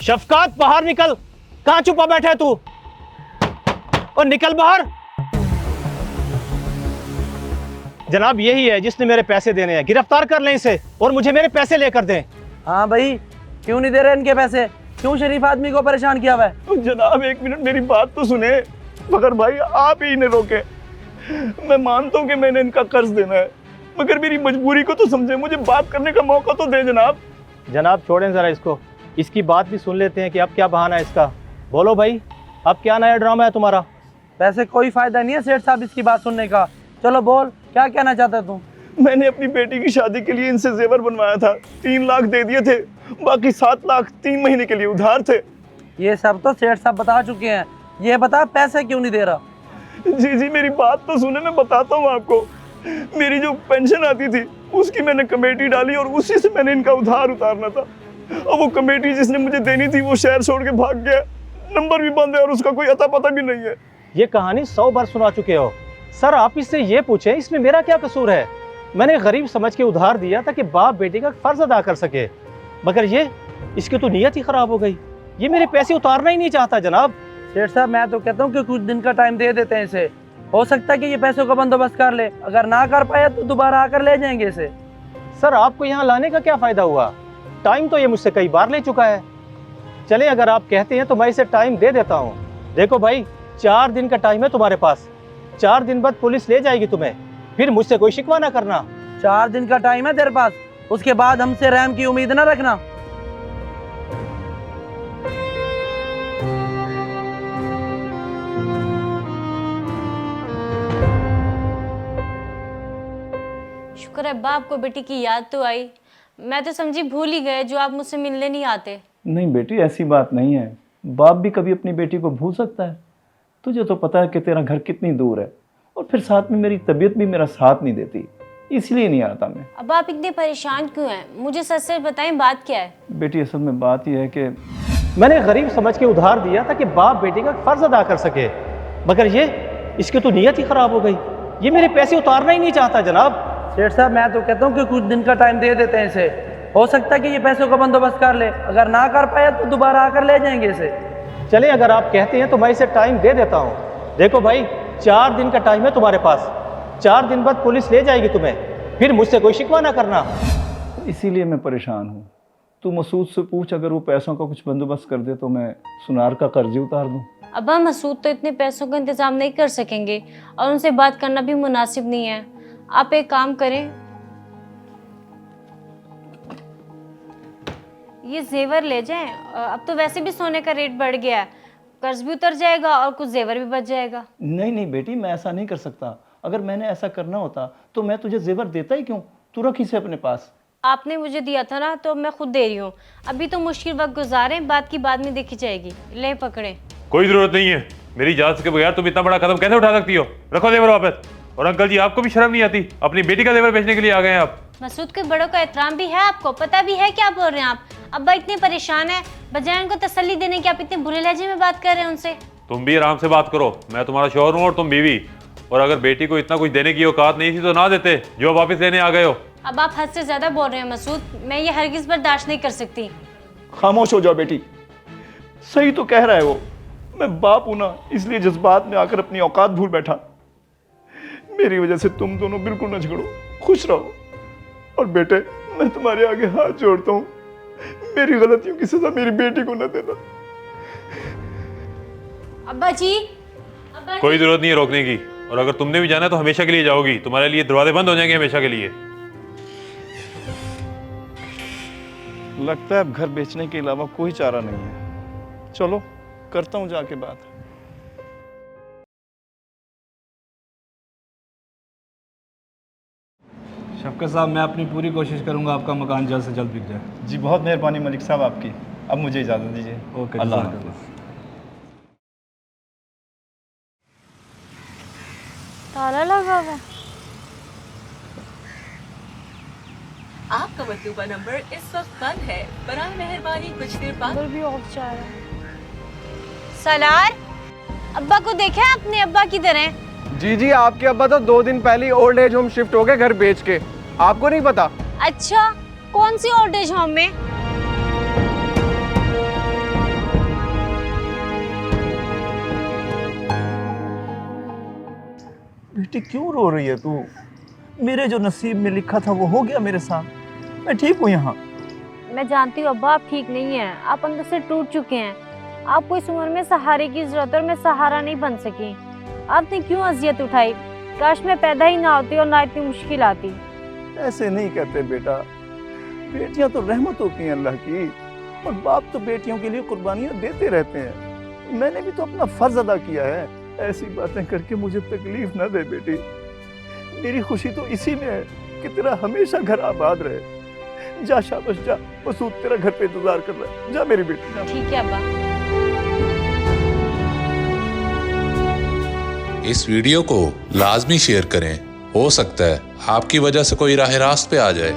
शफकात बाहर निकल। कहां छुपा बैठा है तू? और निकल बाहर। जनाब यही है जिसने मेरे पैसे देने हैं, गिरफ्तार कर लें इसे और मुझे मेरे पैसे लेकर दें। हाँ भाई, क्यों नहीं दे रहे इनके पैसे? क्यों शरीफ आदमी को परेशान किया हुआ है? तो जनाब एक मिनट मेरी बात तो सुने। मगर भाई आप ही इन्हें रोके। मैं मानता हूँ कि मैंने इनका कर्ज देना है, मगर मेरी मजबूरी को तो समझे, मुझे बात करने का मौका तो दे जनाब। जनाब छोड़ें जरा इसको, इसकी बात भी सुन लेते हैं कि अब क्या बहाना है इसका। बोलो भाई, अब क्या नया ड्रामा है तुम्हारा? वैसे कोई फायदा नहीं है सेठ साहब इसकी बात सुनने का। चलो बोल, क्या कहना चाहते तुम? मैंने अपनी बेटी की शादी के लिए इनसे जेवर बनवाया था, 3 लाख दे दिए थे, बाकी 7 लाख 3 महीने के लिए उधार थे। ये सब तो सेठ साहब बता चुके हैं, ये बता पैसे क्यों नहीं दे रहा? जी मेरी बात तो सुने, मैं बताता हूँ आपको। मेरी जो पेंशन आती थी उसकी मैंने कमेटी डाली और उसी से मैंने इनका उधार उतारना था। और वो कमेटी जिसने मुझे देनी थी वो शहर छोड़ के भाग गया, नंबर भी बंद है और उसका कोई अता पता भी नहीं है। ये कहानी 100 बार सुना चुके हो सर। आप इससे ये पूछें इसमें मेरा क्या कसूर है? मैंने गरीब समझ के उधार दिया ताकि बाप बेटी का फर्ज अदा कर सके, मगर ये इसकी तो नीयत ही खराब हो गई। ये मेरे पैसे उतारना ही नहीं चाहता जनाब। सेठ साहब मैं तो कहता हूँ कि कुछ दिन का टाइम दे देते हैं इसे, हो सकता है कि ये पैसों का बंदोबस्त कर ले। अगर ना कर पाया तो दोबारा आकर ले जाएंगे इसे। सर आपको यहाँ लाने का क्या फायदा हुआ? टाइम तो ये मुझसे कई बार ले चुका है। चले अगर आप कहते हैं तो मैं इसे टाइम दे देता हूँ। देखो भाई, 4 दिन का टाइम है तुम्हारे पास। 4 दिन बाद पुलिस ले जाएगी तुम्हें, फिर मुझसे कोई शिकवा ना करना। 4 दिन का टाइम है तेरे पास, उसके बाद हमसे रहम की उम्मीद ना रखना। शुक्र है बाप को बेटी की याद तो आई। मैं तो समझी भूल ही गए जो आप मुझसे मिलने नहीं आते। नहीं बेटी, ऐसी बात नहीं है। बाप भी कभी अपनी बेटी को भूल सकता है। तुझे तो पता है कि तेरा घर कितनी दूर है, और फिर साथ में मेरी तबीयत भी मेरा साथ नहीं देती, इसलिए नहीं आता मैं। अब आप इतने परेशान क्यों हैं? मुझे सच सच बताएं, बात क्या है? बेटी असल में बात यह है कि मैंने गरीब समझ के उधार दिया ताकि बाप बेटी का फर्ज अदा कर सके, मगर ये इसकी तो नीयत ही खराब हो गई। ये मेरे पैसे उतारना ही नहीं चाहता जनाब। सेठ साहब मैं तो कहता हूँ कि कुछ दिन का टाइम दे देते हैं इसे, हो सकता है कि ये पैसों का बंदोबस्त कर ले। अगर ना कर पाया तो दोबारा आकर ले जाएंगे इसे। चले अगर आप कहते हैं तो मैं इसे टाइम दे देता हूँ। देखो भाई, 4 दिन का टाइम है तुम्हारे पास। 4 दिन बाद पुलिस ले जाएगी तुम्हें, फिर मुझसे कोई शिकवा ना करना। इसीलिए मैं परेशान हूँ। तू मसूद से पूछ, अगर वो पैसों का कुछ बंदोबस्त कर दे तो मैं सुनार का कर्ज उतार दूँ। अब्बा मसूद तो इतने पैसों का इंतजाम नहीं कर सकेंगे और उनसे बात करना भी मुनासिब नहीं है। आप एक काम करें, ये जेवर ले जाएं। अब तो वैसे भी सोने का रेट बढ़ गया है, कर्ज भी उतर जाएगा और कुछ जेवर भी बच जाएगा। नहीं बेटी, मैं ऐसा नहीं कर सकता। अगर मैंने ऐसा करना होता तो मैं तुझे जेवर देता ही क्यों? तू रख इसे अपने पास। आपने मुझे दिया था ना, तो मैं खुद दे रही हूँ। अभी तो मुश्किल वक्त गुजारें, बात की बाद में देखी जाएगी। ले पकड़े। कोई जरूरत नहीं है, मेरी इजाजत के बगैर तुम इतना बड़ा कदम कैसे उठा सकती हो? रखो जेवर वापस। और अंकल जी, आपको भी शर्म नहीं आती? अपनी बेटी का जेवर बेचने के लिए आ गए हैं आप। मसूद के बड़ों का एहतराम भी है, आपको पता भी है क्या बोल रहे हैं आप। अब्बा इतने परेशान है, बजाय उनको तसल्ली देने की आप इतने बुरे लहजे में बात कर रहे हैं उनसे। तुम भी आराम से बात करो, मैं तुम्हारा शौहर हूँ और तुम बीवी। और अगर बेटी को इतना कुछ देने की औकात नहीं थी तो ना देते, जो वापस लेने आ गए हो। अब आप हद से ज्यादा बोल रहे हैं मसूद, मैं ये हरगिज बर्दाश्त नहीं कर सकती। खामोश हो जाओ बेटी, सही तो कह रहा है वो। मैं बाप हूं ना, इसलिए जज्बात में आकर अपनी औकात भूल बैठा। मेरी वजह से तुम दोनों बिल्कुल न झगड़ो, खुश रहो। और बेटे, मैं तुम्हारे आगे हाथ जोड़ता हूँ, मेरी गलतियों की सजा मेरी बेटी को न देना। अब्बा जी, कोई जरूरत नहीं है रोकने की। और अगर तुमने भी जाना तो हमेशा के लिए जाओगी, तुम्हारे लिए दरवाजे बंद हो जाएंगे हमेशा के लिए। लगता है अब घर बेचने के अलावा कोई चारा नहीं है। चलो करता हूँ जाके बात। शफकत साहब, मैं अपनी पूरी कोशिश करूंगा आपका मकान जल्द से जल्द बिक जाए। जी बहुत मेहरबानी मलिक साहब आपकी। अब मुझे इजाज़त दीजिए। ओके, अल्लाह जज़ाकल्लाह। हाफ़िज़। ताला लगा हुआ है। आपका मतलूबा नंबर इस वक्त बंद है, बराए मेहरबानी कुछ देर बाद। नंबर भी ऑफ जा रहा है। सलार, अब्बा को देखा है आपने? अब्बा किधर हैं? जी, आपके अब्बा तो 2 दिन पहले ओल्ड एज होम शिफ्ट हो गए घर बेच के। आपको नहीं पता? अच्छा, कौन सी ओल्ड एज होम में? बेटी क्यों रो रही है तू? मेरे जो नसीब में लिखा था वो हो गया मेरे साथ। मैं ठीक हूँ यहाँ। मैं जानती हूँ अब्बा, आप ठीक नहीं हैं, आप अंदर से टूट चुके हैं। आपको इस उम्र में सहारे की जरूरत है और मैं सहारा नहीं बन सकी। आपने क्यों अजियत उठाई? काश मैं पैदा ही ना होती और ना इतनी मुश्किल आती। ऐसे नहीं कहते बेटा, बेटियां तो रहमत होती हैं अल्लाह की, और बाप तो बेटियों के लिए कुर्बानियां देते रहते हैं। मैंने भी तो अपना फर्ज अदा किया है। ऐसी बातें करके मुझे तकलीफ ना दे बेटी। मेरी खुशी तो इसी में है कि तेरा हमेशा घर आबाद रहे। जा शाबाश जा, मसूद तेरा घर पे इंतजार कर रहा है। जा मेरी बेटी जा। ठीक है अब्बा। इस वीडियो को लाजमी शेयर करें। हो सकता है आपकी वजह से कोई राह रास्त पे आ जाए।